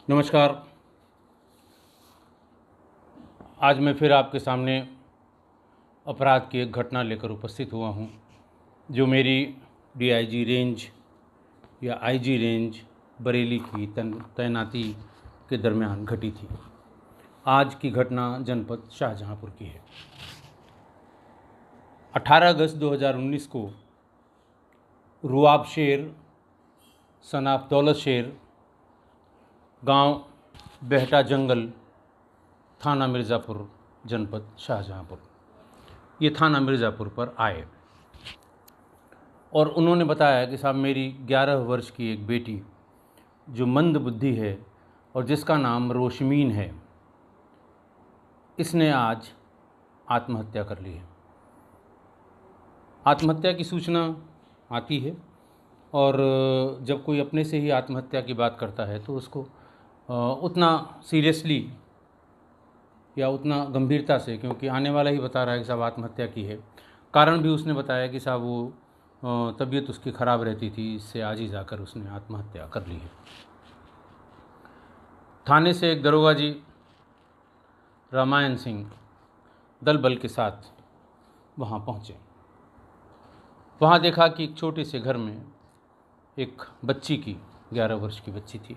नमस्कार। आज मैं फिर आपके सामने अपराध की एक घटना लेकर उपस्थित हुआ हूँ, जो मेरी डीआईजी रेंज या आईजी रेंज बरेली की तैनाती के दरमियान घटी थी। आज की घटना जनपद शाहजहाँपुर की है। 18 अगस्त 2019 को रुआब शेर सनाफ दौलत शेर गांव बेहटा जंगल, थाना मिर्ज़ापुर, जनपद शाहजहाँपुर, ये थाना मिर्ज़ापुर पर आए और उन्होंने बताया कि साहब मेरी 11 वर्ष की एक बेटी जो मंद बुद्धि है और जिसका नाम रोशमीन है, इसने आज आत्महत्या कर ली है। आत्महत्या की सूचना आती है और जब कोई अपने से ही आत्महत्या की बात करता है तो उसको उतना सीरियसली या उतना गंभीरता से, क्योंकि आने वाला ही बता रहा है कि साहब आत्महत्या की है। कारण भी उसने बताया कि साहब वो तबीयत उसकी ख़राब रहती थी, इससे आज ही जाकर उसने आत्महत्या कर ली है। थाने से एक दरोगा जी रामायण सिंह दल बल के साथ वहाँ पहुँचे। वहाँ देखा कि एक छोटे से घर में एक बच्ची की 11 वर्ष की बच्ची थी,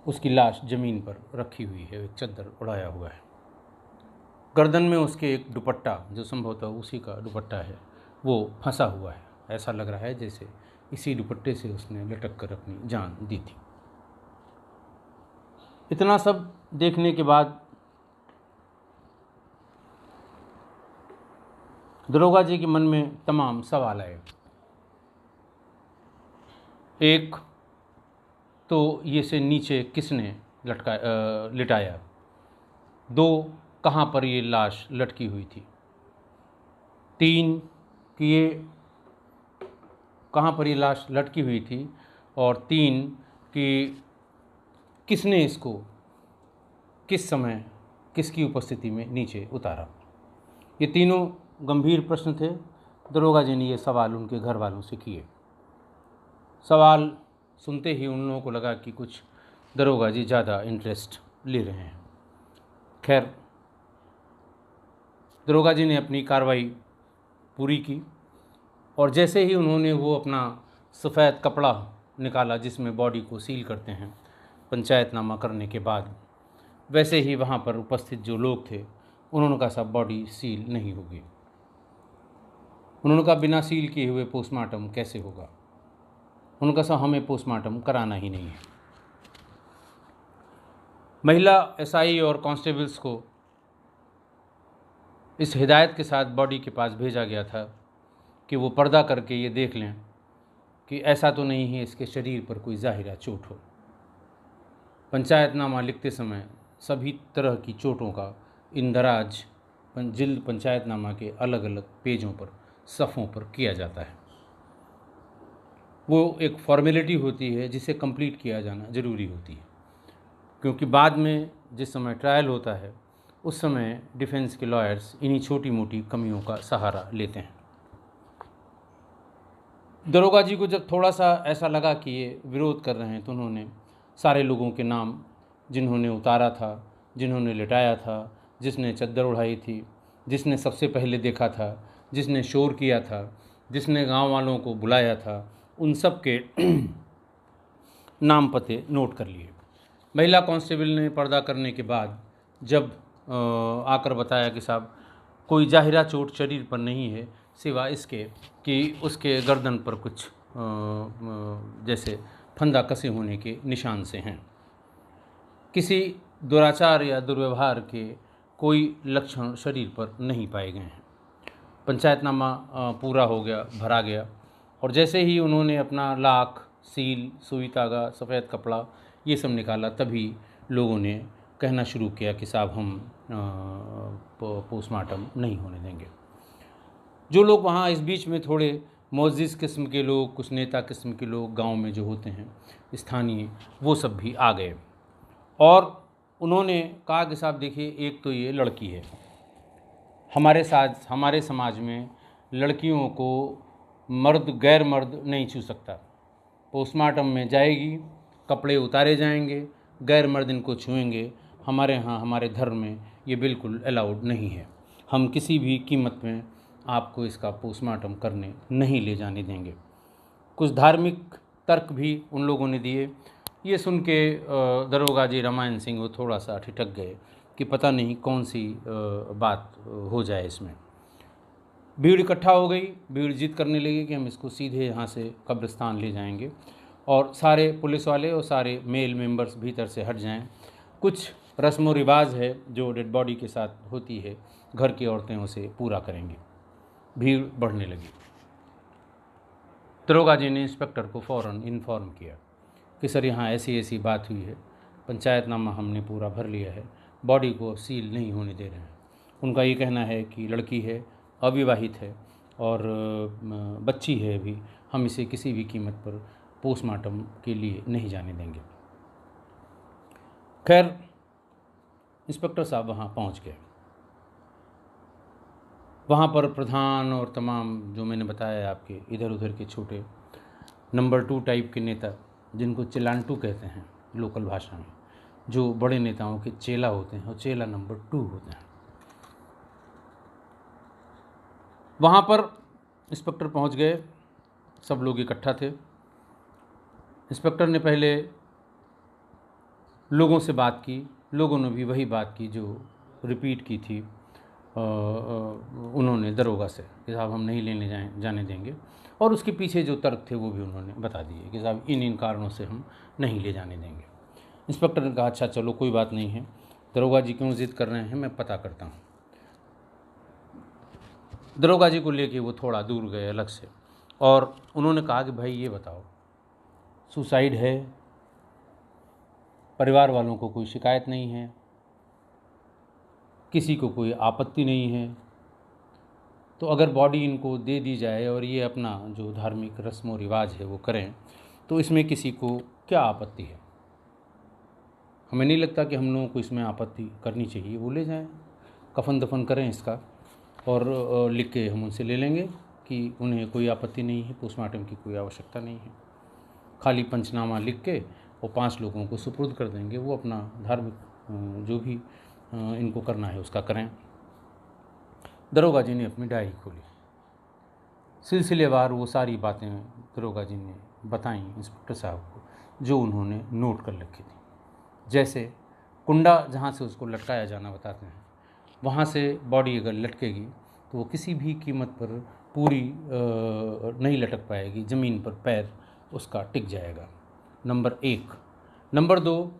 उसकी लाश ज़मीन पर रखी हुई है, एक चद्दर उड़ाया हुआ है। गर्दन में उसके एक दुपट्टा, जो संभवतः उसी का दुपट्टा है, वो फंसा हुआ है। ऐसा लग रहा है जैसे इसी दुपट्टे से उसने लटक कर अपनी जान दी थी। इतना सब देखने के बाद दरोगा जी के मन में तमाम सवाल आए। एक तो ये से नीचे किसने लिटाया, दो कहाँ पर ये लाश लटकी हुई थी, तीन कि ये कहाँ पर ये लाश लटकी हुई थी, और तीन कि किसने इसको किस समय किसकी उपस्थिति में नीचे उतारा। ये तीनों गंभीर प्रश्न थे। दरोगा जी ने ये सवाल उनके घर वालों से किए। सवाल सुनते ही उन लोगों को लगा कि कुछ दरोगा जी ज़्यादा इंटरेस्ट ले रहे हैं। खैर, दरोगा जी ने अपनी कार्रवाई पूरी की और जैसे ही उन्होंने वो अपना सफ़ेद कपड़ा निकाला जिसमें बॉडी को सील करते हैं पंचायतनामा करने के बाद, वैसे ही वहाँ पर उपस्थित जो लोग थे उन्होंने कहा साहब बॉडी सील नहीं होगी। उन्होंने कहा बिना सील किए हुए पोस्टमार्टम कैसे होगा। उन्होंने कहा साहब हमें पोस्टमार्टम कराना ही नहीं है। महिला एसआई और कांस्टेबल्स को इस हिदायत के साथ बॉडी के पास भेजा गया था कि वो पर्दा करके ये देख लें कि ऐसा तो नहीं है इसके शरीर पर कोई ज़ाहिरा चोट हो। पंचायतनामा लिखते समय सभी तरह की चोटों का इंदराज जिल्द पंचायतनामा के अलग अलग पेजों पर, सफ़ों पर किया जाता है। वो एक फॉर्मेलिटी होती है जिसे कंप्लीट किया जाना ज़रूरी होती है, क्योंकि बाद में जिस समय ट्रायल होता है उस समय डिफेंस के लॉयर्स इन्हीं छोटी मोटी कमियों का सहारा लेते हैं। दरोगा जी को जब थोड़ा सा ऐसा लगा कि ये विरोध कर रहे हैं तो उन्होंने सारे लोगों के नाम, जिन्होंने उतारा था, जिन्होंने लिटाया था, जिसने चद्दर उड़ाई थी, जिसने सबसे पहले देखा था, जिसने शोर किया था, जिसने गांव वालों को बुलाया था, उन सब के नाम पते नोट कर लिए। महिला कांस्टेबल ने पर्दा करने के बाद जब आकर बताया कि साहब कोई ज़ाहिरा चोट शरीर पर नहीं है सिवा इसके कि उसके गर्दन पर कुछ जैसे फंदा कसे होने के निशान से हैं। किसी दुराचार या दुर्व्यवहार के कोई लक्षण शरीर पर नहीं पाए गए हैं। पंचायतनामा पूरा हो गया, भरा गया, और जैसे ही उन्होंने अपना लाख, सील, सुई धागा, सफ़ेद कपड़ा ये सब निकाला, तभी लोगों ने कहना शुरू किया कि साहब हम पोस्टमार्टम नहीं होने देंगे। जो लोग वहाँ इस बीच में थोड़े मोअज़्ज़िज़ किस्म के लोग, कुछ नेता किस्म के लोग गांव में जो होते हैं स्थानीय, वो सब भी आ गए और उन्होंने कहा कि साहब देखिए, एक तो ये लड़की है, हमारे समाज में लड़कियों को मर्द गैर मर्द नहीं छू सकता। पोस्टमार्टम में जाएगी, कपड़े उतारे जाएंगे, गैर मर्द इनको छुएंगे, हमारे यहाँ हमारे धर्म में ये बिल्कुल अलाउड नहीं है। हम किसी भी कीमत में आपको इसका पोस्टमार्टम करने नहीं ले जाने देंगे। कुछ धार्मिक तर्क भी उन लोगों ने दिए। ये सुन के दरोगा जी रामायण सिंह वो थोड़ा सा ठिठक गए कि पता नहीं कौन सी बात हो जाए इसमें। भीड़ इकट्ठा हो गई, भीड़ जिद करने लगी कि हम इसको सीधे यहाँ से कब्रिस्तान ले जाएंगे और सारे पुलिस वाले और सारे मेल मेंबर्स भीतर से हट जाएं। कुछ रस्म व रिवाज है जो डेड बॉडी के साथ होती है, घर की औरतें उसे पूरा करेंगी। भीड़ बढ़ने लगी। दरोगा जी ने इंस्पेक्टर को फ़ौरन इन्फॉर्म किया कि सर यहाँ ऐसी ऐसी बात हुई है, पंचायतनामा हमने पूरा भर लिया है, बॉडी को सील नहीं होने दे रहे हैं। उनका ये कहना है कि लड़की है, अविवाहित है और बच्ची है अभी, हम इसे किसी भी कीमत पर पोस्टमार्टम के लिए नहीं जाने देंगे। खैर इंस्पेक्टर साहब वहाँ पहुँच गए। वहाँ पर प्रधान और तमाम जो मैंने बताया आपके इधर उधर के छोटे नंबर 2 टाइप के नेता, जिनको चिलांटू कहते हैं लोकल भाषा में, जो बड़े नेताओं के चेला होते हैं और चेला नंबर 2 होते हैं। वहाँ पर इंस्पेक्टर पहुँच गए, सब लोग इकट्ठा थे। इंस्पेक्टर ने पहले लोगों से बात की, लोगों ने भी वही बात की जो रिपीट की थी उन्होंने दरोगा से कि साहब हम नहीं लेने जाने देंगे, और उसके पीछे जो तर्क थे वो भी उन्होंने बता दिए कि साहब इन कारणों से हम नहीं ले जाने देंगे। इंस्पेक्टर ने कहा अच्छा चलो कोई बात नहीं है, दरोगा जी क्यों ज़िद कर रहे हैं मैं पता करता हूँ। दरोगा जी को लेके वो थोड़ा दूर गए अलग से और उन्होंने कहा कि भाई ये बताओ, सुसाइड है, परिवार वालों को कोई शिकायत नहीं है, किसी को कोई आपत्ति नहीं है, तो अगर बॉडी इनको दे दी जाए और ये अपना जो धार्मिक रस्म और रिवाज है वो करें तो इसमें किसी को क्या आपत्ति है? हमें नहीं लगता कि हम लोगों को इसमें आपत्ति करनी चाहिए। वो ले जाएं, कफन दफन करें इसका और लिख के हम उनसे ले लेंगे कि उन्हें कोई आपत्ति नहीं है, पोस्टमार्टम की कोई आवश्यकता नहीं है। खाली पंचनामा लिख के और 5 लोगों को सुपुर्द कर देंगे, वो अपना धार्मिक जो भी इनको करना है उसका करें। दरोगा जी ने अपनी डायरी खोली, सिलसिलेवार वो सारी बातें दरोगा जी ने बताई इंस्पेक्टर साहब को जो उन्होंने नोट कर रखी थी। जैसे कुंडा जहाँ से उसको लटकाया जाना बताते हैं, वहाँ से बॉडी अगर लटकेगी तो वो किसी भी कीमत पर पूरी नहीं लटक पाएगी, ज़मीन पर पैर उसका टिक जाएगा। नंबर 1। नंबर 2,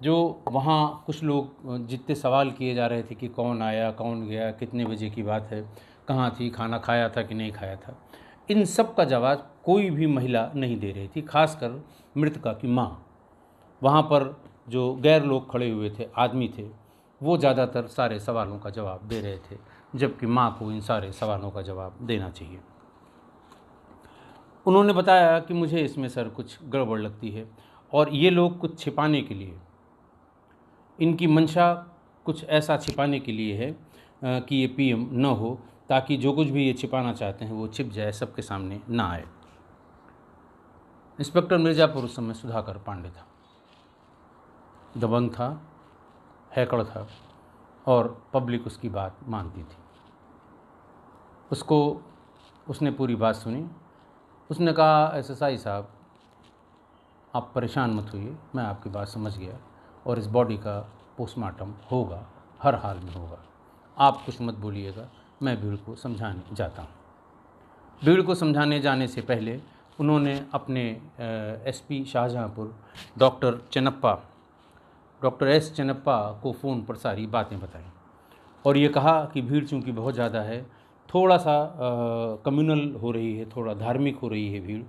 जो वहाँ कुछ लोग जितने सवाल किए जा रहे थे कि कौन आया कौन गया, कितने बजे की बात है, कहाँ थी, खाना खाया था कि नहीं खाया था, इन सब का जवाब कोई भी महिला नहीं दे रही थी, खासकर मृतका की माँ। वहाँ पर जो गैर लोग खड़े हुए थे, आदमी थे, वो ज़्यादातर सारे सवालों का जवाब दे रहे थे, जबकि माँ को इन सारे सवालों का जवाब देना चाहिए। उन्होंने बताया कि मुझे इसमें सर कुछ गड़बड़ लगती है और ये लोग कुछ छिपाने के लिए, इनकी मंशा कुछ ऐसा छिपाने के लिए है कि ये पीएम न हो, ताकि जो कुछ भी ये छिपाना चाहते हैं वो छिप जाए, सबके सामने ना आए। इंस्पेक्टर मिर्ज़ापुर उस समय सुधाकर पांडे था, दबंग था, हैकड़ था और पब्लिक उसकी बात मानती थी। उसने पूरी बात सुनी। उसने कहा एसएसआई साहब आप परेशान मत होइए, मैं आपकी बात समझ गया और इस बॉडी का पोस्टमार्टम होगा, हर हाल में होगा, आप कुछ मत बोलिएगा, मैं भीड़ को समझाने जाता हूँ। भीड़ को समझाने जाने से पहले उन्होंने अपने SP Shahjahanpur doctor S Channappa को फ़ोन पर सारी बातें बताई और ये कहा कि भीड़ चूँकि बहुत ज़्यादा है, थोड़ा सा कम्युनल हो रही है, थोड़ा धार्मिक हो रही है भीड़,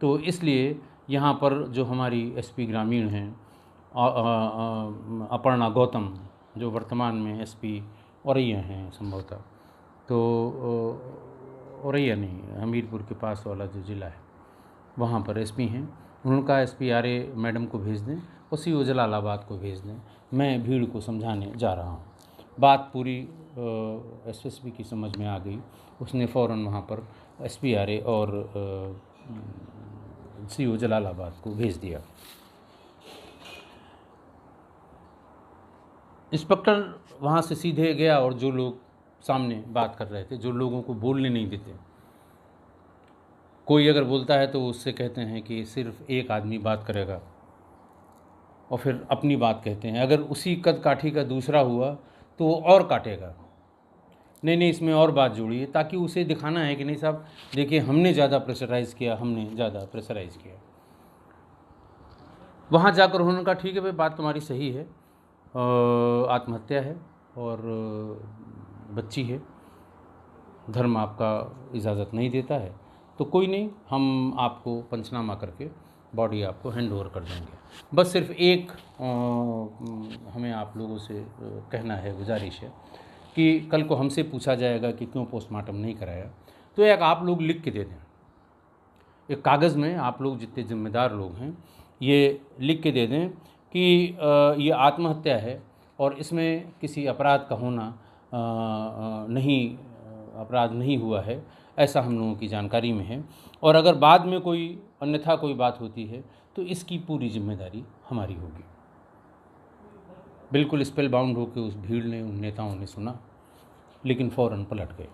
तो इसलिए यहाँ पर जो हमारी एसपी ग्रामीण हैं अपर्णा गौतम, जो वर्तमान में एसपी औरैया हैं संभवतः, तो औरैया नहीं, हमीरपुर के पास वाला जो ज़िला है वहाँ पर एसपी हैं। उन्होंने कहा एसपी आर्य मैडम को भेज दें, उसी वो जलालाबाद को भेज दें, मैं भीड़ को समझाने जा रहा हूँ। बात पूरी एसएसपी की समझ में आ गई। उसने फ़ौरन वहाँ पर एसपी आर्य और सीओ जलालाबाद को भेज दिया। इंस्पेक्टर वहाँ से सीधे गया और जो लोग सामने बात कर रहे थे, जो लोगों को बोलने नहीं देते, कोई अगर बोलता है तो उससे कहते हैं कि सिर्फ एक आदमी बात करेगा और फिर अपनी बात कहते हैं। अगर उसी कद काठी का दूसरा हुआ तो वो और काटेगा, नहीं इसमें और बात जोड़िए, ताकि उसे दिखाना है कि नहीं साहब देखिए हमने ज़्यादा प्रेशराइज़ किया, हमने ज़्यादा प्रेशराइज़ किया। वहाँ जाकर उन्होंने कहा ठीक है भाई, बात तुम्हारी सही है, आत्महत्या है और बच्ची है, धर्म आपका इजाज़त नहीं देता है, तो कोई नहीं, हम आपको पंचनामा करके बॉडी आपको हैंड ओवर कर देंगे। बस सिर्फ एक हमें आप लोगों से कहना है, गुजारिश है कि कल को हमसे पूछा जाएगा कि क्यों पोस्टमार्टम नहीं कराया, तो एक आप लोग लिख के दे दें, एक कागज़ में आप लोग जितने ज़िम्मेदार लोग हैं ये लिख के दे दें कि ये आत्महत्या है और इसमें किसी अपराध का होना अपराध नहीं हुआ है, ऐसा हम लोगों की जानकारी में है। और अगर बाद में कोई अन्यथा कोई बात होती है तो इसकी पूरी जिम्मेदारी हमारी होगी। बिल्कुल स्पेल बाउंड होकर उस भीड़ ने, उन नेताओं ने सुना, लेकिन फ़ौरन पलट गए।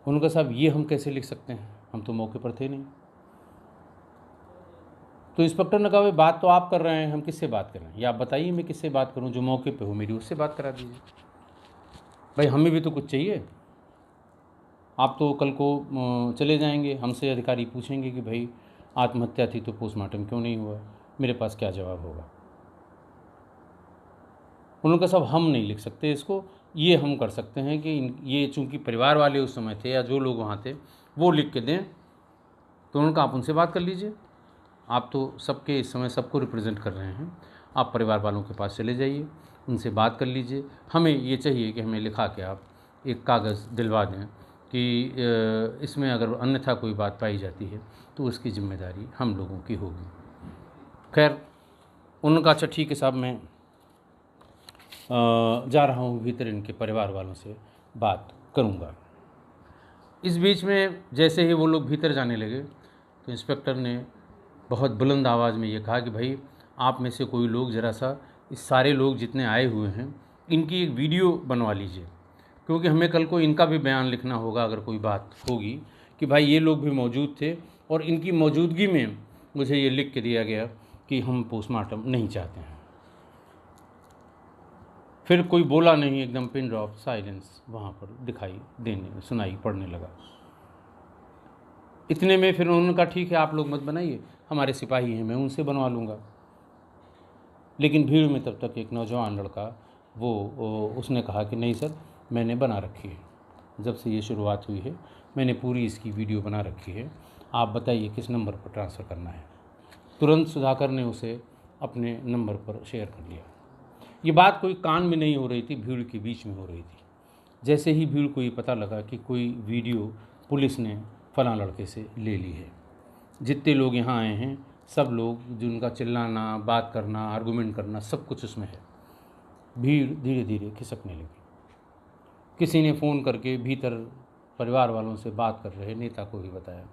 उनका साहब ये हम कैसे लिख सकते हैं, हम तो मौके पर थे नहीं। तो इंस्पेक्टर ने कहा भाई बात तो आप कर रहे हैं, हम किससे बात करें, या आप बताइए मैं किससे बात करूं, जो मौके पे हो मेरी उससे बात करा दीजिए। भाई हमें भी तो कुछ चाहिए, आप तो कल को चले जाएंगे, हमसे अधिकारी पूछेंगे कि भाई आत्महत्या थी तो पोस्टमार्टम क्यों नहीं हुआ, मेरे पास क्या जवाब होगा। उन्होंने कहा साहब हम नहीं लिख सकते इसको, ये हम कर सकते हैं कि ये चूँकि परिवार वाले उस समय थे या जो लोग वहाँ थे वो लिख के दें। तो उन्होंने कहा आप उनसे बात कर लीजिए, आप तो सबके इस समय सबको रिप्रेजेंट कर रहे हैं, आप परिवार वालों के पास चले जाइए, उनसे बात कर लीजिए। हमें ये चाहिए कि हमें लिखा के आप एक कागज़ दिलवा दें कि इसमें अगर अन्यथा कोई बात पाई जाती है तो उसकी जिम्मेदारी हम लोगों की होगी। खैर उन्होंने कहा अच्छा ठीक है साहब, मैं जा रहा हूँ भीतर, इनके परिवार वालों से बात करूँगा। इस बीच में जैसे ही वो लोग भीतर जाने लगे तो इंस्पेक्टर ने बहुत बुलंद आवाज़ में ये कहा कि भाई आप में से कोई लोग ज़रा सा इस सारे लोग जितने आए हुए हैं इनकी एक वीडियो बनवा लीजिए, क्योंकि हमें कल को इनका भी बयान लिखना होगा अगर कोई बात होगी कि भाई ये लोग भी मौजूद थे और इनकी मौजूदगी में मुझे ये लिख के दिया गया कि हम पोस्टमार्टम नहीं चाहते हैं। फिर कोई बोला नहीं, एकदम पिन ड्रॉप साइलेंस वहाँ पर दिखाई देने सुनाई पड़ने लगा। इतने में फिर उन्होंने कहा ठीक है आप लोग मत बनाइए, हमारे सिपाही हैं, मैं उनसे बनवा लूँगा। लेकिन भीड़ में तब तक एक नौजवान लड़का उसने कहा कि नहीं सर, मैंने बना रखी है, जब से ये शुरुआत हुई है मैंने पूरी इसकी वीडियो बना रखी है, आप बताइए किस नंबर पर ट्रांसफ़र करना है। तुरंत सुधाकर ने उसे अपने नंबर पर शेयर कर लिया। ये बात कोई कान में नहीं हो रही थी, भीड़ के बीच में हो रही थी। जैसे ही भीड़ को ये पता लगा कि कोई वीडियो पुलिस ने फलां लड़के से ले ली है, जितने लोग यहाँ आए हैं सब लोग, जिनका चिल्लाना, बात करना, आर्गुमेंट करना, सब कुछ उसमें है। भीड़ धीरे धीरे खिसकने लगी। किसी ने फ़ोन करके भीतर परिवार वालों से बात कर रहे नेता को भी बताया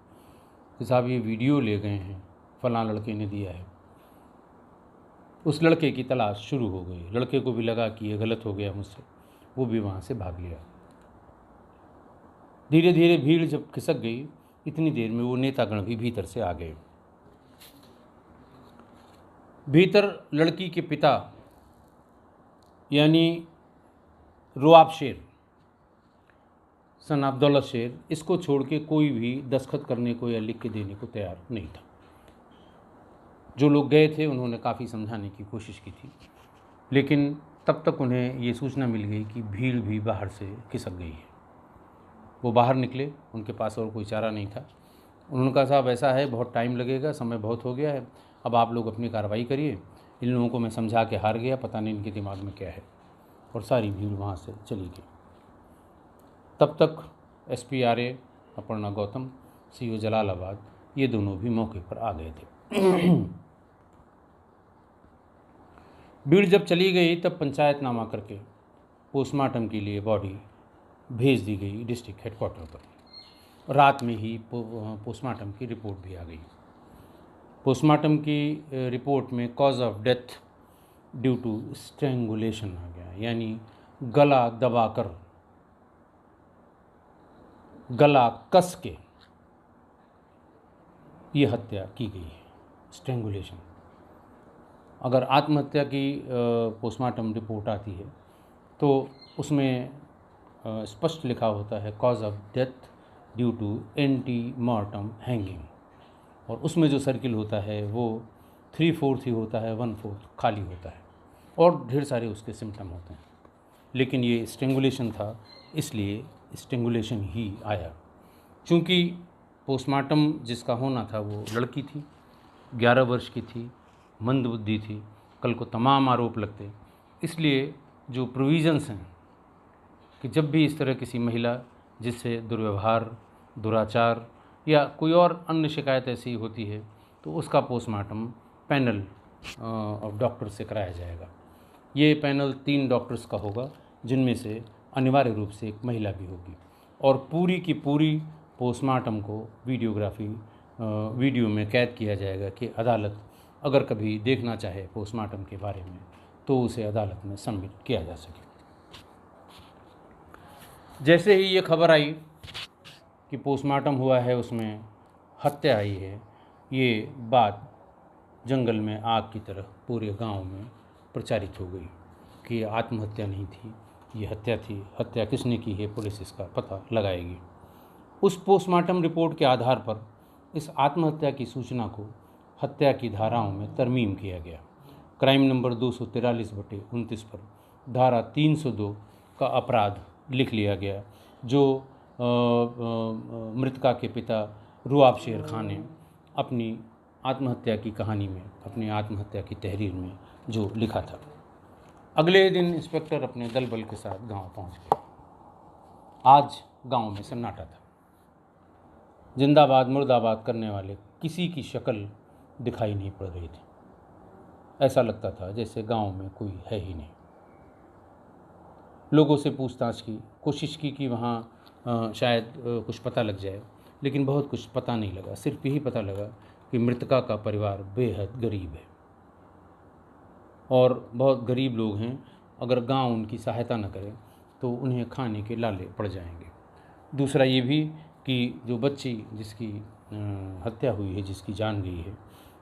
कि साहब ये वीडियो ले गए हैं, फलां लड़के ने दिया है। उस लड़के की तलाश शुरू हो गई। लड़के को भी लगा कि ये गलत हो गया मुझसे, वो भी वहाँ से भाग लिया। धीरे धीरे भीड़ जब खिसक गई, इतनी देर में वो नेतागण भी भीतर से आ गए। भीतर लड़की के पिता यानी रुआब शेर, सन ऑफ दौलत शेर, इसको छोड़ के कोई भी दस्तखत करने को या लिख के देने को तैयार नहीं था। जो लोग गए थे उन्होंने काफ़ी समझाने की कोशिश की थी, लेकिन तब तक उन्हें ये सूचना मिल गई कि भीड़ भी बाहर से खिसक गई है। वो बाहर निकले, उनके पास और कोई चारा नहीं था। उन्होंने कहा साहब ऐसा है, बहुत टाइम लगेगा, समय बहुत हो गया है, अब आप लोग अपनी कार्रवाई करिए, इन लोगों को मैं समझा के हार गया, पता नहीं इनके दिमाग में क्या है। और सारी भीड़ वहाँ से चली गई। तब तक SPRA अपर्णा गौतम, CO जलालाबाद, ये दोनों भी मौके पर आ गए थे। भीड़ जब चली गई तब पंचायतनामा करके पोस्टमार्टम के लिए बॉडी भेज दी गई डिस्ट्रिक्ट हेडक्वार्टर पर। रात में ही पोस्टमार्टम की रिपोर्ट भी आ गई। पोस्टमार्टम की रिपोर्ट में cause of death due to strangulation आ गया, यानी गला दबाकर, गला कस के ये हत्या की गई है, स्ट्रेंगुलेशन। अगर आत्महत्या की पोस्टमार्टम रिपोर्ट आती है तो उसमें स्पष्ट लिखा होता है cause of death due to ante mortem hanging, और उसमें जो सर्किल होता है वो 3/4 ही होता है, 1/4 खाली होता है, और ढेर सारे उसके सिम्टम होते हैं। लेकिन ये स्ट्रेंगुलेशन था, इसलिए स्ट्रेंगुलेशन ही आया। चूँकि पोस्टमार्टम जिसका होना था वो लड़की थी, 11 वर्ष की थी, मंदबुद्धि थी, कल को तमाम आरोप लगते, इसलिए जो प्रोविज़न्स हैं कि जब भी इस तरह किसी महिला जिससे दुर्व्यवहार, दुराचार या कोई और अन्य शिकायत ऐसी होती है तो उसका पोस्टमार्टम पैनल ऑफ डॉक्टर से कराया जाएगा। ये पैनल 3 डॉक्टर्स का होगा, जिनमें से अनिवार्य रूप से एक महिला भी होगी, और पूरी की पूरी पोस्टमार्टम को वीडियो में कैद किया जाएगा कि अदालत अगर कभी देखना चाहे पोस्टमार्टम के बारे में तो उसे अदालत में सबमिट किया जा सके। जैसे ही ये खबर आई कि पोस्टमार्टम हुआ है, उसमें हत्या आई है, ये बात जंगल में आग की तरह पूरे गांव में प्रचारित हो गई कि ये आत्महत्या नहीं थी, ये हत्या थी। हत्या किसने की है, पुलिस इसका पता लगाएगी। उस पोस्टमार्टम रिपोर्ट के आधार पर इस आत्महत्या की सूचना को हत्या की धाराओं में तरमीम किया गया। क्राइम नंबर 243/29 पर धारा 302 का अपराध लिख लिया गया, जो मृतका के पिता रुआब शेर खान ने अपनी आत्महत्या की कहानी में, अपनी आत्महत्या की तहरीर में जो लिखा था। अगले दिन इंस्पेक्टर अपने दल बल के साथ गांव पहुंच गए। आज गांव में सन्नाटा था। जिंदाबाद मुर्दाबाद करने वाले किसी की शक्ल दिखाई नहीं पड़ रही थी। ऐसा लगता था जैसे गांव में कोई है ही नहीं। लोगों से पूछताछ की, कोशिश की कि वहाँ शायद कुछ पता लग जाए, लेकिन बहुत कुछ पता नहीं लगा। सिर्फ यही पता लगा कि मृतका का परिवार बेहद गरीब है और बहुत गरीब लोग हैं। अगर गांव उनकी सहायता न करे तो उन्हें खाने के लाले पड़ जाएंगे। दूसरा ये भी कि जो बच्ची जिसकी हत्या हुई है, जिसकी जान गई है,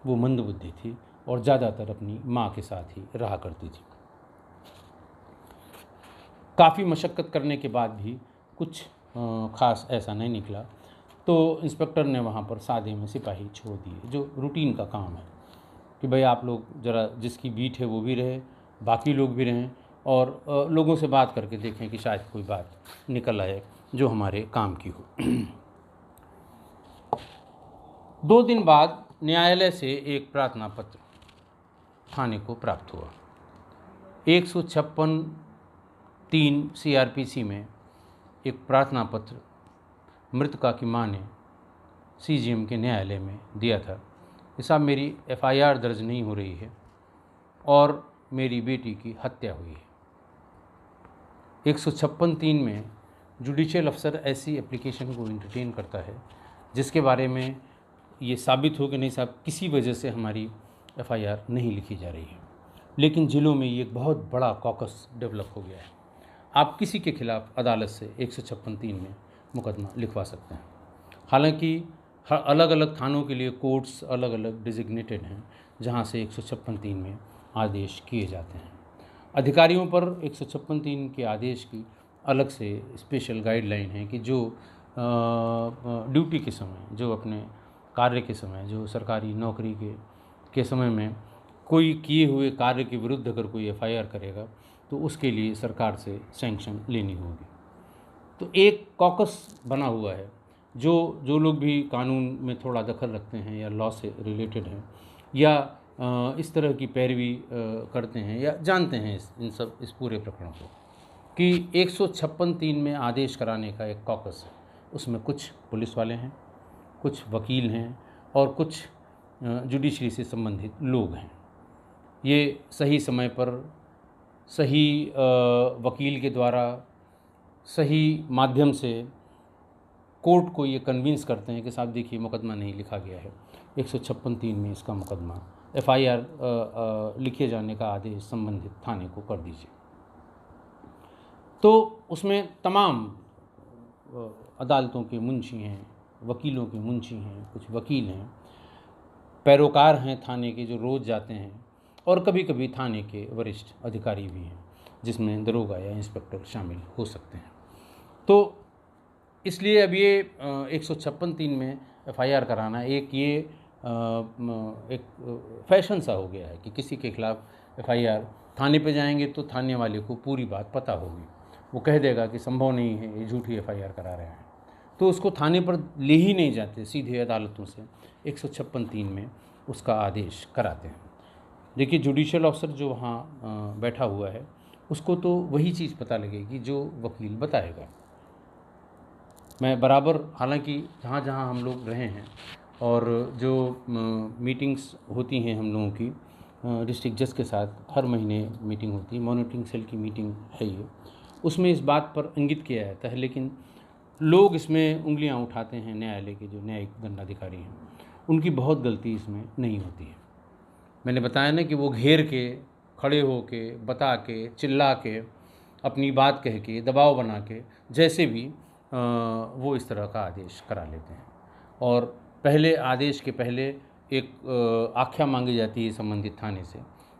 वो मंदबुद्धि थी और ज़्यादातर अपनी माँ के साथ ही रहा करती थी। काफ़ी मशक्क़त करने के बाद भी कुछ ख़ास ऐसा नहीं निकला, तो इंस्पेक्टर ने वहाँ पर सादे में सिपाही छोड़ दिए, जो रूटीन का काम है कि भाई आप लोग ज़रा जिसकी बीट है वो भी रहे, बाकी लोग भी रहें, और लोगों से बात करके देखें कि शायद कोई बात निकल आए जो हमारे काम की हो। 2 दिन बाद न्यायालय से एक प्रार्थना पत्र थाने को प्राप्त हुआ। 156(3) CRPC में एक प्रार्थना पत्र मृतका की मां ने CGM के न्यायालय में दिया था कि साहब मेरी FIR दर्ज नहीं हो रही है और मेरी बेटी की हत्या हुई है। 156(3) में जुडिशियल अफसर ऐसी एप्लीकेशन को इंटरटेन करता है जिसके बारे में ये साबित हो कि नहीं साहब किसी वजह से हमारी FIR नहीं लिखी जा रही है। लेकिन जिलों में ये एक बहुत बड़ा कॉकस डेवलप हो गया है। आप किसी के खिलाफ अदालत से 156(3) में मुकदमा लिखवा सकते हैं। हालांकि अलग अलग थानों के लिए कोर्ट्स अलग अलग डिजिग्नेटेड हैं जहां से 156(3) में आदेश किए जाते हैं। अधिकारियों पर 156(3) के आदेश की अलग से स्पेशल गाइडलाइन है कि जो ड्यूटी के समय, जो अपने कार्य के समय, जो सरकारी नौकरी के समय में कोई किए हुए कार्य के विरुद्ध अगर कोई FIR करेगा तो उसके लिए सरकार से सैंक्शन लेनी होगी। तो एक कॉकस बना हुआ है जो लोग भी कानून में थोड़ा दखल रखते हैं या लॉ से रिलेटेड हैं या इस तरह की पैरवी करते हैं या जानते हैं इस पूरे प्रकरण को कि 156(3) में आदेश कराने का एक कॉकस है। उसमें कुछ पुलिस वाले हैं, कुछ वकील हैं और कुछ जुडिशरी से संबंधित लोग हैं। ये सही समय पर सही वकील के द्वारा सही माध्यम से कोर्ट को ये कन्विंस करते हैं कि साहब देखिए मुकदमा नहीं लिखा गया है, 156(3) में इसका मुकदमा FIR लिखे जाने का आदेश संबंधित थाने को कर दीजिए। तो उसमें तमाम अदालतों के मुंशी हैं, वकीलों के मुंशी हैं, कुछ वकील हैं, पैरोकार हैं थाने के जो रोज़ जाते हैं, और कभी कभी थाने के वरिष्ठ अधिकारी भी हैं, जिसमें दरोगा या इंस्पेक्टर शामिल हो सकते हैं। तो इसलिए अब ये 156(3) में FIR कराना एक फैशन सा हो गया है कि किसी के खिलाफ FIR थाने पे जाएंगे तो थाने वाले को पूरी बात पता होगी, वो कह देगा कि संभव नहीं है, ये झूठी FIR करा रहे हैं, तो उसको थाने पर ले ही नहीं जाते, सीधे अदालतों से 156(3) में उसका आदेश कराते हैं। देखिए, जुडिशियल ऑफिसर जो वहाँ बैठा हुआ है उसको तो वही चीज़ पता लगेगी जो वकील बताएगा। मैं बराबर, हालांकि जहाँ जहाँ हम लोग रहे हैं और जो मीटिंग्स होती हैं हम लोगों की डिस्ट्रिक्ट जज के साथ, हर महीने मीटिंग होती है, मॉनिटरिंग सेल की मीटिंग है ये, उसमें इस बात पर इंगित किया जाता है, लेकिन लोग इसमें उंगलियां उठाते हैं। न्यायालय के जो न्यायिक दंडाधिकारी हैं उनकी बहुत गलती इसमें नहीं होती है। मैंने बताया ना कि वो घेर के, खड़े हो के, बता के, चिल्ला के, अपनी बात कह के, दबाव बना के, जैसे भी वो इस तरह का आदेश करा लेते हैं। और पहले आदेश के पहले एक आख्या मांगी जाती है संबंधित थाने से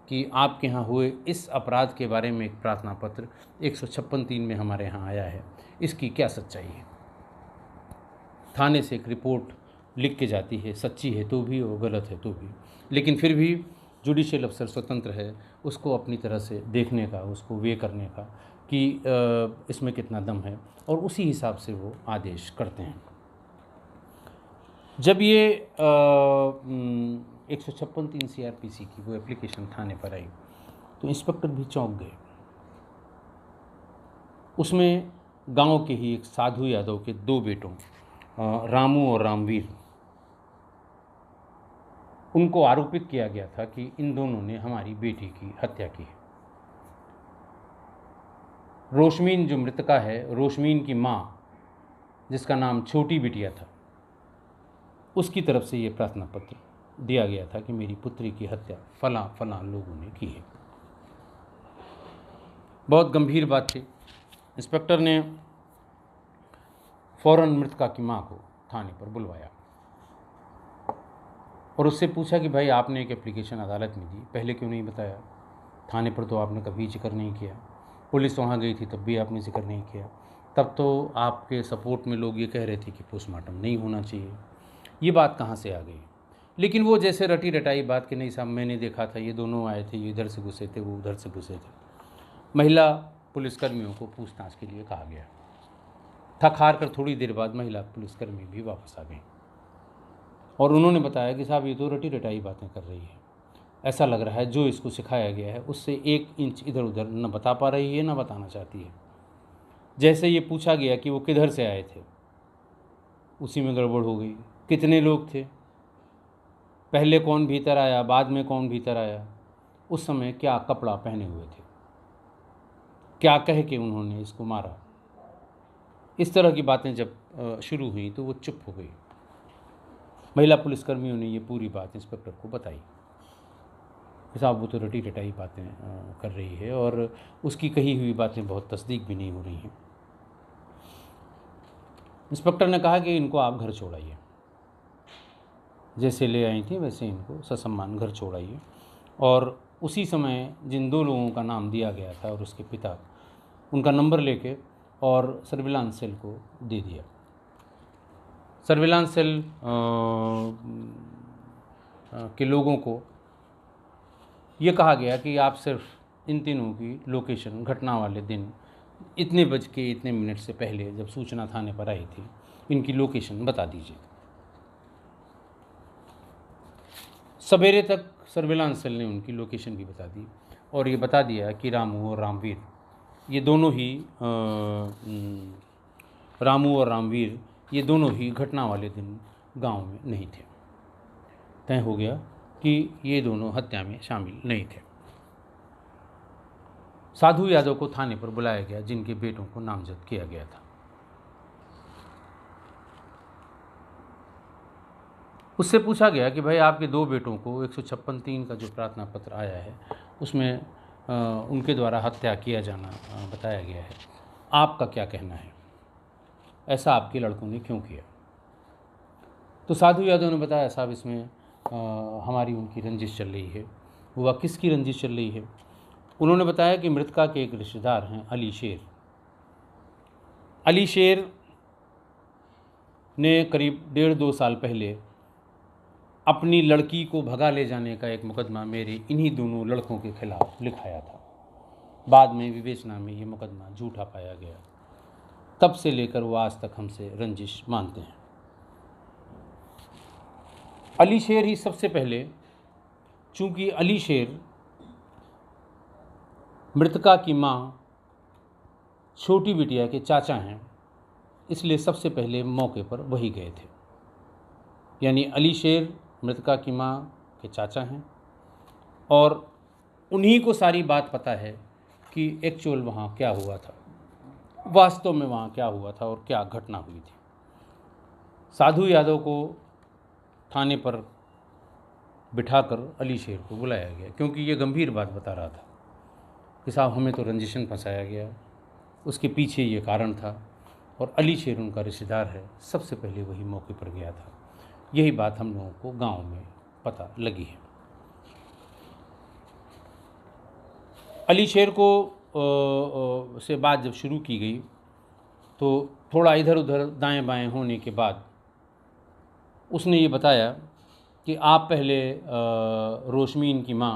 कि आपके यहाँ हुए इस अपराध के बारे में एक प्रार्थना पत्र 156(3) में हमारे यहाँ आया है, इसकी क्या सच्चाई है। थाने से एक रिपोर्ट लिख के जाती है, सच्ची है तो भी और गलत है तो भी, लेकिन फिर भी जुडिशियल अफसर स्वतंत्र है उसको अपनी तरह से देखने का, उसको वे करने का कि इसमें कितना दम है, और उसी हिसाब से वो आदेश करते हैं। जब ये 156(3) CRPC की वो एप्लीकेशन थाने पर आई तो इंस्पेक्टर भी चौंक गए। उसमें गांव के ही एक साधु यादव के 2 बेटों रामू और रामवीर, उनको आरोपित किया गया था कि इन दोनों ने हमारी बेटी की हत्या की है। रोशमीन जो मृतका है, रोशमीन की माँ जिसका नाम छोटी बिटिया था, उसकी तरफ से ये प्रार्थना पत्र दिया गया था कि मेरी पुत्री की हत्या फलां फलां लोगों ने की है। बहुत गंभीर बात थी। इंस्पेक्टर ने फौरन मृतका की माँ को थाने पर बुलवाया और उससे पूछा कि भाई आपने एक एप्लीकेशन अदालत में दी, पहले क्यों नहीं बताया? थाने पर तो आपने कभी जिक्र नहीं किया, पुलिस वहाँ गई थी तब भी आपने जिक्र नहीं किया, तब तो आपके सपोर्ट में लोग ये कह रहे थे कि पोस्टमार्टम नहीं होना चाहिए। ये बात कहाँ से आ गई? लेकिन वो जैसे रटी रटाई बात कि नहीं साहब मैंने देखा था, ये दोनों आए थे, ये इधर से घुसे थे, वो उधर से घुसे थे। महिला पुलिसकर्मियों को पूछताछ के लिए कहा गया। थक हार कर थोड़ी देर बाद महिला पुलिसकर्मी भी वापस आ गई और उन्होंने बताया कि साहब ये तो रटी रटाई बातें कर रही है, ऐसा लग रहा है जो इसको सिखाया गया है उससे 1 इंच इधर उधर न बता पा रही है न बताना चाहती है। जैसे ये पूछा गया कि वो किधर से आए थे, उसी में गड़बड़ हो गई। कितने लोग थे, पहले कौन भीतर आया, बाद में कौन भीतर आया, उस समय क्या कपड़ा पहने हुए थे, क्या कह के उन्होंने इसको मारा, इस तरह की बातें जब शुरू हुई तो वो चुप हो गई। महिला पुलिसकर्मियों ने ये पूरी बात इंस्पेक्टर को बताई। साहब वो तो रटी रटाई बातें कर रही है और उसकी कही हुई बातें बहुत तस्दीक भी नहीं हो रही हैं। इंस्पेक्टर ने कहा कि इनको आप घर छोड़ाइए, जैसे ले आई थी वैसे इनको ससम्मान घर छोड़ाइए। और उसी समय जिन 2 लोगों का नाम दिया गया था और उसके पिता, उनका नंबर लेके और सर्विलांस सेल को दे दिया। सर्विलांस सेल के लोगों को ये कहा गया कि आप सिर्फ इन तीनों की लोकेशन घटना वाले दिन इतने बज के इतने मिनट से पहले जब सूचना थाने पर आई थी, इनकी लोकेशन बता दीजिए। सवेरे तक सर्विलांस सेल ने उनकी लोकेशन भी बता दी और ये बता दिया कि रामू और रामवीर, ये दोनों ही रामू और रामवीर ये दोनों ही घटना वाले दिन गांव में नहीं थे। तय हो गया कि ये दोनों हत्या में शामिल नहीं थे। साधु यादव को थाने पर बुलाया गया जिनके बेटों को नामजद किया गया था। उससे पूछा गया कि भाई आपके 2 बेटों को 156(3) का जो प्रार्थना पत्र आया है उसमें उनके द्वारा हत्या किया जाना बताया गया है, आपका क्या कहना है, ऐसा आपके लड़कों ने क्यों किया? तो साधु यादव ने बताया, साहब इसमें हमारी उनकी रंजिश चल रही है। हुआ किसकी रंजिश चल रही है? उन्होंने बताया कि मृतका के एक रिश्तेदार हैं अली शेर। अली शेर ने करीब 1.5-2 साल पहले अपनी लड़की को भगा ले जाने का एक मुकदमा मेरे इन्हीं दोनों लड़कों के खिलाफ लिखाया था। बाद में विवेचना में ये मुकदमा झूठा पाया गया। तब से लेकर वो आज तक हमसे रंजिश मानते हैं। अली शेर ही सबसे पहले, चूँकि अली शेर मृतका की माँ छोटी बिटिया के चाचा हैं, इसलिए सबसे पहले मौके पर वही गए थे। यानी अली शेर मृतका की माँ के चाचा हैं और उन्हीं को सारी बात पता है कि एक्चुअल वहाँ क्या हुआ था, वास्तव में वहाँ क्या हुआ था और क्या घटना हुई थी। साधु यादव को थाने पर बिठाकर अली शेर को बुलाया गया, क्योंकि ये गंभीर बात बता रहा था कि साहब हमें तो रंजिशन फंसाया गया, उसके पीछे ये कारण था और अली शेर उनका रिश्तेदार है, सबसे पहले वही मौके पर गया था। यही बात हम लोगों को गांव में पता लगी है। अली शेर को से बात जब शुरू की गई तो थोड़ा इधर उधर दाएं बाएं होने के बाद उसने ये बताया कि आप पहले रोशमीन की माँ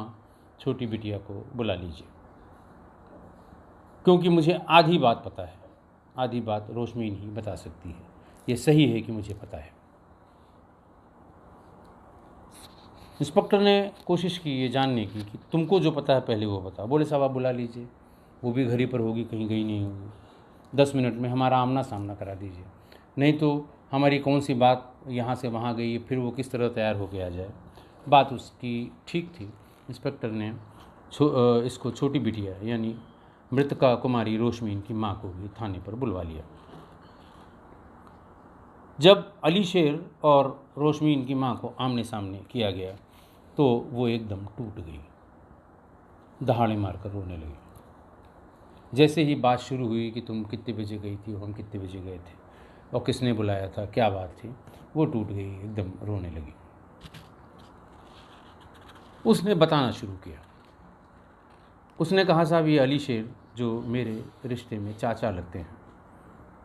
छोटी बिटिया को बुला लीजिए, क्योंकि मुझे आधी बात पता है, आधी बात रोशमीन ही बता सकती है। ये सही है कि मुझे पता है। इंस्पेक्टर ने कोशिश की ये जानने की कि तुमको जो पता है पहले वो बताओ। बोले साहब आप बुला लीजिए, वो भी घर ही पर होगी, कहीं गई नहीं होगी। 10 मिनट में हमारा आमना सामना करा दीजिए, नहीं तो हमारी कौन सी बात यहाँ से वहाँ गई, फिर वो किस तरह तैयार हो के आ जाए। बात उसकी ठीक थी। इंस्पेक्टर ने इसको छोटी बिटिया यानी मृतका कुमारी रोशमीन की माँ को भी थाने पर बुलवा लिया। जब अली शेर और रोशमीन की माँ को आमने सामने किया गया तो वो एकदम टूट गई, दहाड़े मारकर रोने लगी। जैसे ही बात शुरू हुई कि तुम कितने बजे गई थी और हम कितने बजे गए थे और किसने बुलाया था, क्या बात थी, वो टूट गई, एकदम रोने लगी। उसने बताना शुरू किया। उसने कहा साहब ये अली शेर जो मेरे रिश्ते में चाचा लगते हैं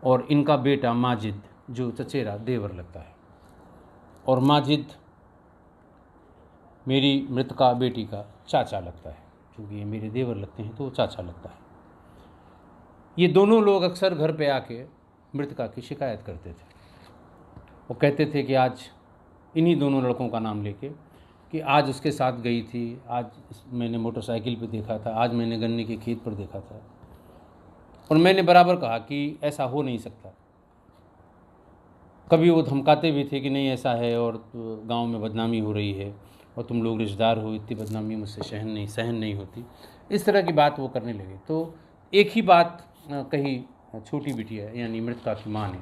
और इनका बेटा माजिद जो चचेरा देवर लगता है, और माजिद मेरी मृतका बेटी का चाचा लगता है, क्योंकि ये मेरे देवर लगते हैं तो वो चाचा लगता है। ये दोनों लोग अक्सर घर पे आके मृतका की शिकायत करते थे। वो कहते थे कि आज इन्हीं दोनों लड़कों का नाम लेके कि आज उसके साथ गई थी, आज मैंने मोटरसाइकिल पे देखा था, आज मैंने गन्ने के खेत पर देखा था। और मैंने बराबर कहा कि ऐसा हो नहीं सकता। कभी वो धमकाते भी थे कि नहीं ऐसा है और गांव में बदनामी हो रही है और तुम लोग रिश्तेदार हो, इतनी बदनामी मुझसे सहन नहीं होती। इस तरह की बात वो करने लगे। तो एक ही बात कही छोटी बिटिया यानी मृतका की माँ ने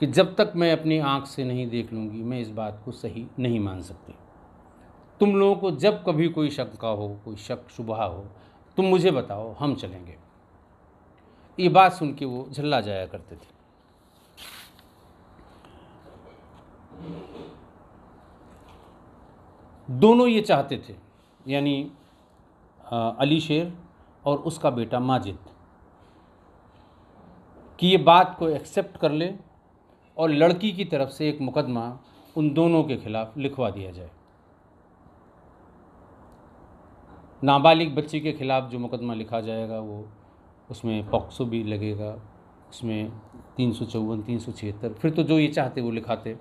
कि जब तक मैं अपनी आँख से नहीं देख लूँगी मैं इस बात को सही नहीं मान सकती। तुम लोगों को जब कभी कोई शंका हो, कोई शक शुबहा हो, तुम मुझे बताओ, हम चलेंगे। ये बात सुन के वो झल्ला जाया करते थे। दोनों ये चाहते थे, यानी अली शेर और उसका बेटा माजिद, कि ये बात को एक्सेप्ट कर ले और लड़की की तरफ से एक मुकदमा उन दोनों के खिलाफ लिखवा दिया जाए। नाबालिग बच्ची के खिलाफ जो मुकदमा लिखा जाएगा वो उसमें पॉक्सो भी लगेगा, उसमें 354, 376, फिर तो जो ये चाहते वो लिखाते,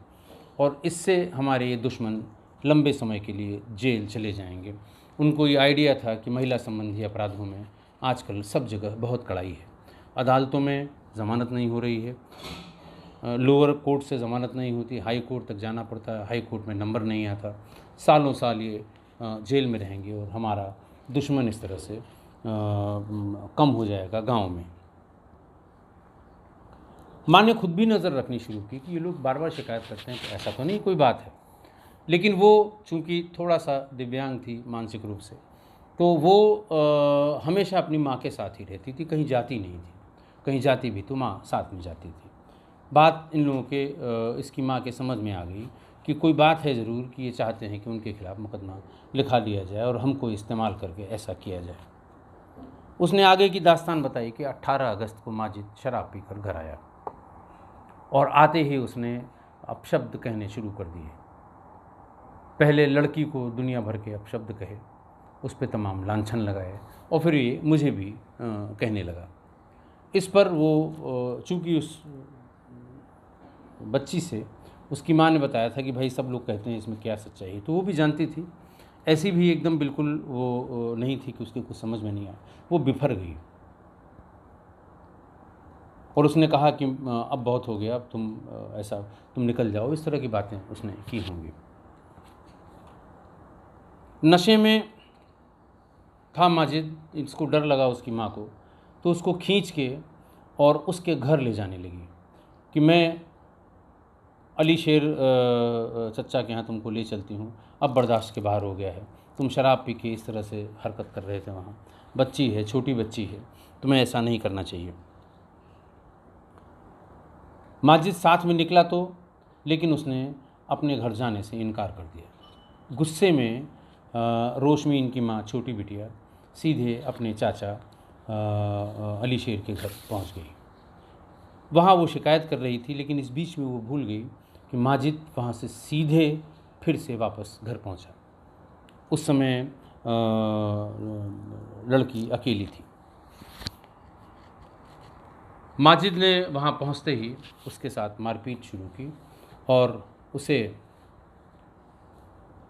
और इससे हमारे ये दुश्मन लंबे समय के लिए जेल चले जाएंगे। उनको ये आइडिया था कि महिला संबंधी अपराधों में आजकल सब जगह बहुत कड़ाई है। अदालतों में ज़मानत नहीं हो रही है, लोअर कोर्ट से ज़मानत नहीं होती, हाई कोर्ट तक जाना पड़ता है, हाई कोर्ट में नंबर नहीं आता, सालों साल ये जेल में रहेंगे और हमारा दुश्मन इस तरह से कम हो जाएगा गांव में। माँ ने खुद भी नज़र रखनी शुरू की कि ये लोग बार बार शिकायत करते हैं, तो ऐसा तो नहीं कोई बात है। लेकिन वो चूँकि थोड़ा सा दिव्यांग थी मानसिक रूप से, तो वो हमेशा अपनी माँ के साथ ही रहती थी, कहीं जाती नहीं थी। कहीं जाती भी तो माँ साथ में जाती थी। बात इन लोगों के इसकी माँ के समझ में आ गई कि कोई बात है ज़रूर, कि ये चाहते हैं कि उनके खिलाफ़ मुकदमा लिखा लिया जाए और हमको इस्तेमाल करके ऐसा किया जाए। उसने आगे की दास्तान बताई कि 18 अगस्त को माजिद शराब पीकर घर आया और आते ही उसने अपशब्द कहने शुरू कर दिए। पहले लड़की को दुनिया भर के अपशब्द कहे, उस पर तमाम लांछन लगाए और फिर ये मुझे भी कहने लगा। इस पर वो चूँकि उस बच्ची से उसकी माँ ने बताया था कि भाई सब लोग कहते हैं इसमें क्या सच्चाई है, तो वो भी जानती थी। ऐसी भी एकदम बिल्कुल वो नहीं थी कि उसके कुछ समझ में नहीं आया। वो बिफर गई और उसने कहा कि अब बहुत हो गया, अब तुम निकल जाओ। इस तरह की बातें उसने की होंगी। नशे में था माजिद, इसको डर लगा उसकी माँ को, तो उसको खींच के और उसके घर ले जाने लगी कि मैं अली शेर चचा के यहाँ तुमको ले चलती हूँ, अब बर्दाश्त के बाहर हो गया है। तुम शराब पी के इस तरह से हरकत कर रहे थे, वहाँ बच्ची है, छोटी बच्ची है, तुम्हें ऐसा नहीं करना चाहिए। माजिद साथ में निकला तो, लेकिन उसने अपने घर जाने से इनकार कर दिया। गुस्से में रोशमी इनकी माँ, छोटी बिटिया, सीधे अपने चाचा अली शेर के घर पहुँच गई। वहाँ वो शिकायत कर रही थी, लेकिन इस बीच में वो भूल गई कि माजिद वहाँ से सीधे फिर से वापस घर पहुँचा। उस समय लड़की अकेली थी। माजिद ने वहाँ पहुँचते ही उसके साथ मारपीट शुरू की और उसे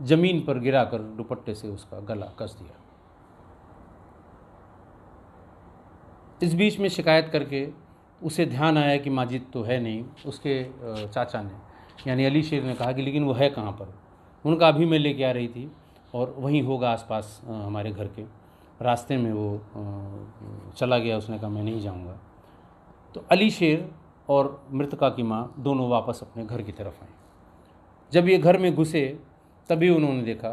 ज़मीन पर गिराकर दुपट्टे से उसका गला कस दिया। इस बीच में शिकायत करके उसे ध्यान आया कि माजिद तो है नहीं। उसके चाचा ने यानी अली शेर ने कहा कि लेकिन वो है कहाँ पर। उनका अभी मैं लेके आ रही थी और वहीं होगा आसपास हमारे घर के। रास्ते में वो चला गया। उसने कहा मैं नहीं जाऊँगा। तो अली शेर और मृतका की माँ दोनों वापस अपने घर की तरफ आए। जब ये घर में घुसे तभी उन्होंने देखा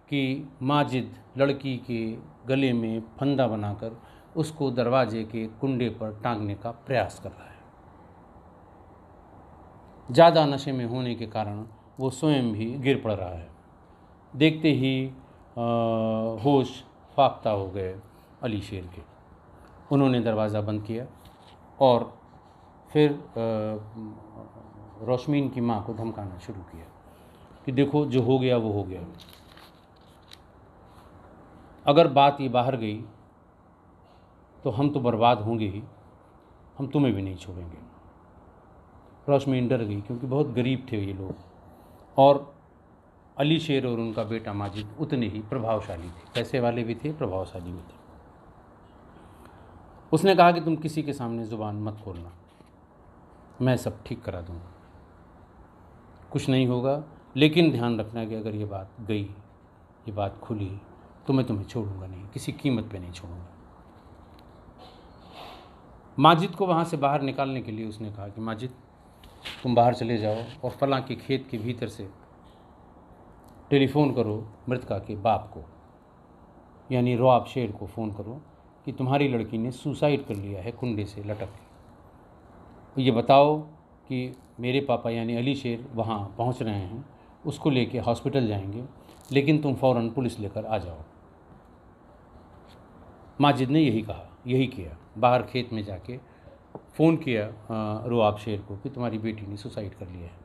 कि माजिद लड़की के गले में फंदा बनाकर उसको दरवाजे के कुंडे पर टांगने का प्रयास कर रहा है। ज़्यादा नशे में होने के कारण वो स्वयं भी गिर पड़ रहा है। देखते ही होश फाख्ता हो गए अली शेर के। उन्होंने दरवाज़ा बंद किया और फिर रोशमीन की माँ को धमकाना शुरू किया कि देखो जो हो गया वो हो गया, अगर बात ये बाहर गई तो हम तो बर्बाद होंगे ही, हम तुम्हें भी नहीं छोड़ेंगे। रोशमीन डर गई क्योंकि बहुत गरीब थे ये लोग और अली शेर और उनका बेटा माजिद उतने ही प्रभावशाली थे। पैसे वाले भी थे, प्रभावशाली भी थे। उसने कहा कि तुम किसी के सामने ज़ुबान मत खोलना, मैं सब ठीक करा दूँगा, कुछ नहीं होगा। लेकिन ध्यान रखना कि अगर ये बात गई, ये बात खुली, तो मैं तुम्हें छोड़ूंगा नहीं, किसी कीमत पे नहीं छोड़ूंगा। माजिद को वहाँ से बाहर निकालने के लिए उसने कहा कि माजिद तुम बाहर चले जाओ और फलां के खेत के भीतर से टेलीफ़ोन करो मृतका के बाप को, यानी रोआब शेर को फ़ोन करो कि तुम्हारी लड़की ने सुसाइड कर लिया है कुंडे से लटक के। ये बताओ कि मेरे पापा यानी अली शेर वहाँ पहुँच रहे हैं, उसको लेके हॉस्पिटल जाएंगे, लेकिन तुम फ़ौरन पुलिस लेकर आ जाओ। माजिद ने यही कहा, यही किया। बाहर खेत में जाके फ़ोन किया रोआब शेर को कि तुम्हारी बेटी ने सुसाइड कर लिया है,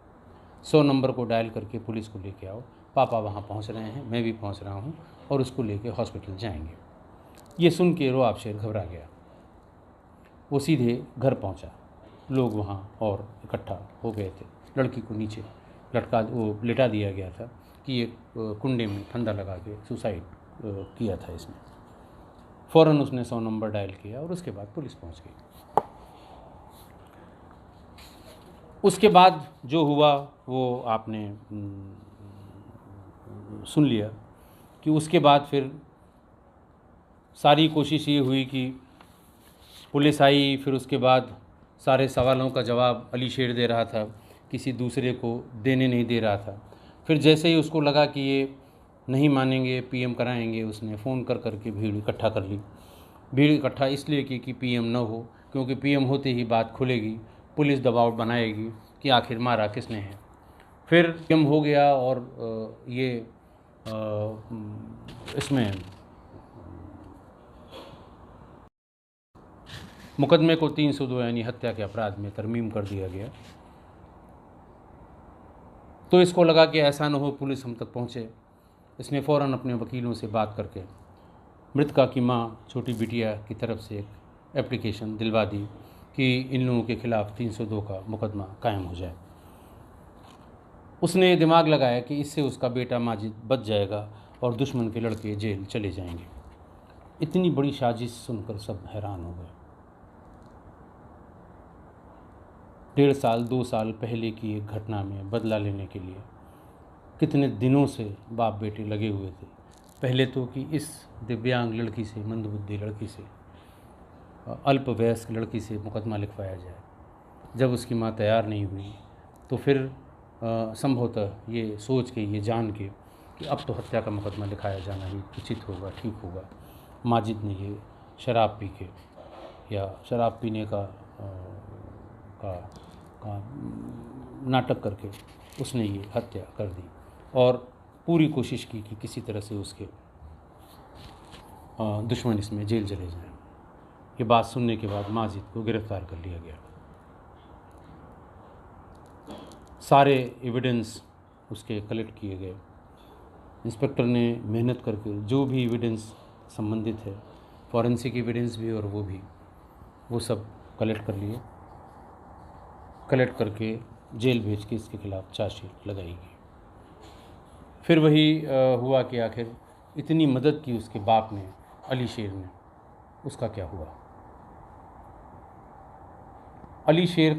100 नंबर को डायल करके पुलिस को लेके आओ, पापा वहाँ पहुँच रहे हैं, मैं भी पहुँच रहा हूँ और उसको लेके हॉस्पिटल जाएंगे। ये सुन के रोआब शेर घबरा गया। वो सीधे घर पहुँचा। लोग वहाँ और इकट्ठा हो गए थे। लड़की को नीचे लिटा दिया गया था कि ये कुंडे में फंदा लगा के सुसाइड किया था इसने। फ़ौरन उसने 100 नंबर डायल किया और उसके बाद पुलिस पहुंच गई। उसके बाद जो हुआ वो आपने सुन लिया कि उसके बाद फिर सारी कोशिश ये हुई कि पुलिस आई, फिर उसके बाद सारे सवालों का जवाब अली शेर दे रहा था, किसी दूसरे को देने नहीं दे रहा था। फिर जैसे ही उसको लगा कि ये नहीं मानेंगे, पीएम कराएंगे, उसने फ़ोन कर के भीड़ इकट्ठा कर ली। भीड़ इकट्ठा इसलिए की कि पीएम न हो, क्योंकि पीएम होते ही बात खुलेगी, पुलिस दबाव बनाएगी कि आखिर मारा किसने है। फिर पीएम हो गया और इसमें मुकदमे को 302 यानी हत्या के अपराध में तरमीम कर दिया गया। तो इसको लगा कि ऐसा न हो पुलिस हम तक पहुँचे। इसने फ़ौरन अपने वकीलों से बात करके मृतका की माँ छोटी बिटिया की तरफ से एक एप्लीकेशन दिलवा दी कि इन लोगों के ख़िलाफ़ 302 का मुकदमा कायम हो जाए। उसने दिमाग लगाया कि इससे उसका बेटा माजिद बच जाएगा और दुश्मन के लड़के जेल चले जाएंगे। इतनी बड़ी साजिश सुनकर सब हैरान हो गए। 1.5 साल 2 साल पहले की एक घटना में बदला लेने के लिए कितने दिनों से बाप बेटे लगे हुए थे। पहले तो कि इस दिव्यांग लड़की से, मंदबुद्धि लड़की से, अल्पवयस्क लड़की से मुकदमा लिखवाया जाए। जब उसकी माँ तैयार नहीं हुई तो फिर संभवतः ये सोच के, ये जान के कि अब तो हत्या का मुकदमा लिखाया जाना ही उचित होगा, ठीक होगा, माजिद ने ये शराब पी के या शराब पीने का नाटक करके उसने ये हत्या कर दी और पूरी कोशिश की कि किसी तरह से उसके दुश्मन इसमें जेल चले जाएं। ये बात सुनने के बाद माजिद को गिरफ्तार कर लिया गया। सारे एविडेंस उसके कलेक्ट किए गए। इंस्पेक्टर ने मेहनत करके जो भी एविडेंस संबंधित है, फॉरेंसिक एविडेंस भी और वो सब कलेक्ट कर लिए। कलेक्ट करके जेल भेज के इसके ख़िलाफ़ चार्जशीट लगाई गई। फिर वही हुआ कि आखिर इतनी मदद की उसके बाप ने, अली शेर ने, उसका क्या हुआ। अली शेर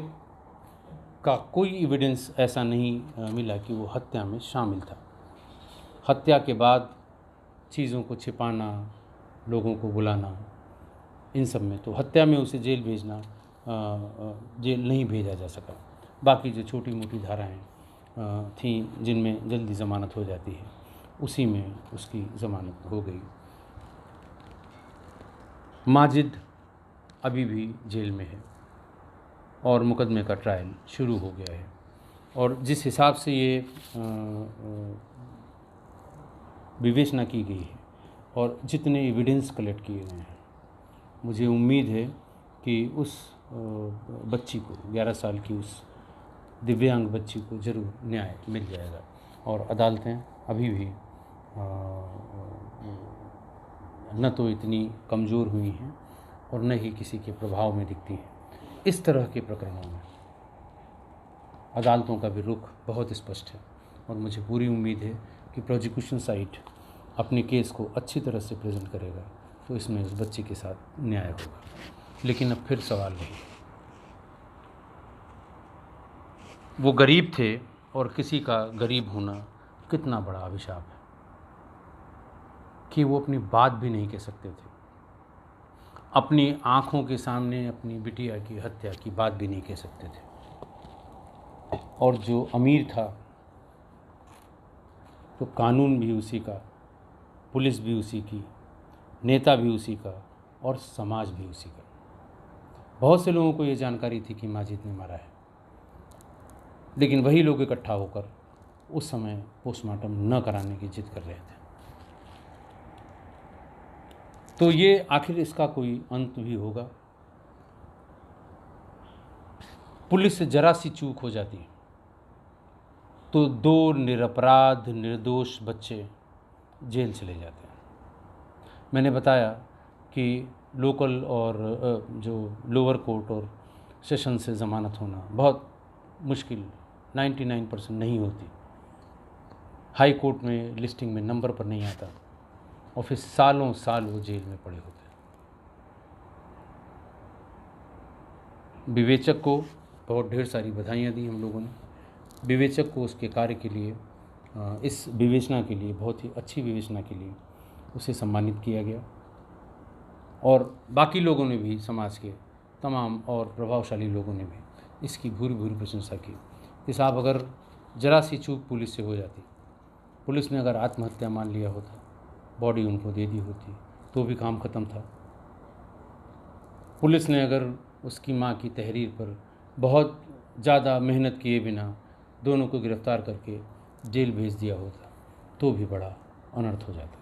का कोई एविडेंस ऐसा नहीं मिला कि वो हत्या में शामिल था। हत्या के बाद चीज़ों को छिपाना, लोगों को बुलाना, इन सब में तो हत्या में उसे जेल भेजना, जेल नहीं भेजा जा सका। बाकी जो छोटी मोटी धाराएं थीं जिनमें जल्दी ज़मानत हो जाती है, उसी में उसकी ज़मानत हो गई। माजिद अभी भी जेल में है और मुकदमे का ट्रायल शुरू हो गया है। और जिस हिसाब से ये विवेचना की गई है और जितने एविडेंस कलेक्ट किए गए हैं, मुझे उम्मीद है कि उस बच्ची को, 11 साल की उस दिव्यांग बच्ची को ज़रूर न्याय मिल जाएगा। और अदालतें अभी भी न तो इतनी कमज़ोर हुई हैं और न ही किसी के प्रभाव में दिखती हैं। इस तरह के प्रकरणों में अदालतों का भी रुख बहुत स्पष्ट है और मुझे पूरी उम्मीद है कि प्रोसिक्यूशन साइड अपने केस को अच्छी तरह से प्रेजेंट करेगा तो इसमें उस बच्चे के साथ न्याय होगा। लेकिन अब फिर सवाल रही, वो गरीब थे और किसी का गरीब होना कितना बड़ा अभिशाप है कि वो अपनी बात भी नहीं कह सकते थे। अपनी आँखों के सामने अपनी बिटिया की हत्या की बात भी नहीं कह सकते थे। और जो अमीर था तो कानून भी उसी का, पुलिस भी उसी की, नेता भी उसी का और समाज भी उसी का। बहुत से लोगों को ये जानकारी थी कि माजिद ने मारा है, लेकिन वही लोग इकट्ठा होकर उस समय पोस्टमार्टम न कराने की जिद कर रहे थे। तो ये आखिर इसका कोई अंत भी होगा। पुलिस से जरा सी चूक हो जाती तो 2 निरपराध निर्दोष बच्चे जेल चले जाते हैं। मैंने बताया कि लोकल और जो लोअर कोर्ट और सेशन से ज़मानत होना बहुत मुश्किल, 99% नहीं होती। हाई कोर्ट में लिस्टिंग में नंबर पर नहीं आता और फिर सालों साल वो जेल में पड़े होते हैं। विवेचक को बहुत ढेर सारी बधाइयाँ दी हम लोगों ने। विवेचक को उसके कार्य के लिए, इस विवेचना के लिए, बहुत ही अच्छी विवेचना के लिए उसे सम्मानित किया गया। और बाकी लोगों ने भी, समाज के तमाम और प्रभावशाली लोगों ने भी इसकी भूरी भूरी प्रशंसा की कि साहब अगर ज़रा सी चूक पुलिस से हो जाती, पुलिस ने अगर आत्महत्या मान लिया होता, बॉडी उनको दे दी होती, तो भी काम ख़त्म था। पुलिस ने अगर उसकी मां की तहरीर पर बहुत ज़्यादा मेहनत किए बिना दोनों को गिरफ़्तार करके जेल भेज दिया होता, तो भी बड़ा अनर्थ हो जाता।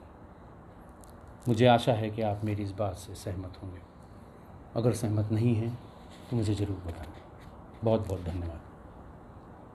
मुझे आशा है कि आप मेरी इस बात से सहमत होंगे। अगर सहमत नहीं हैं तो मुझे ज़रूर बताएं। बहुत बहुत धन्यवाद।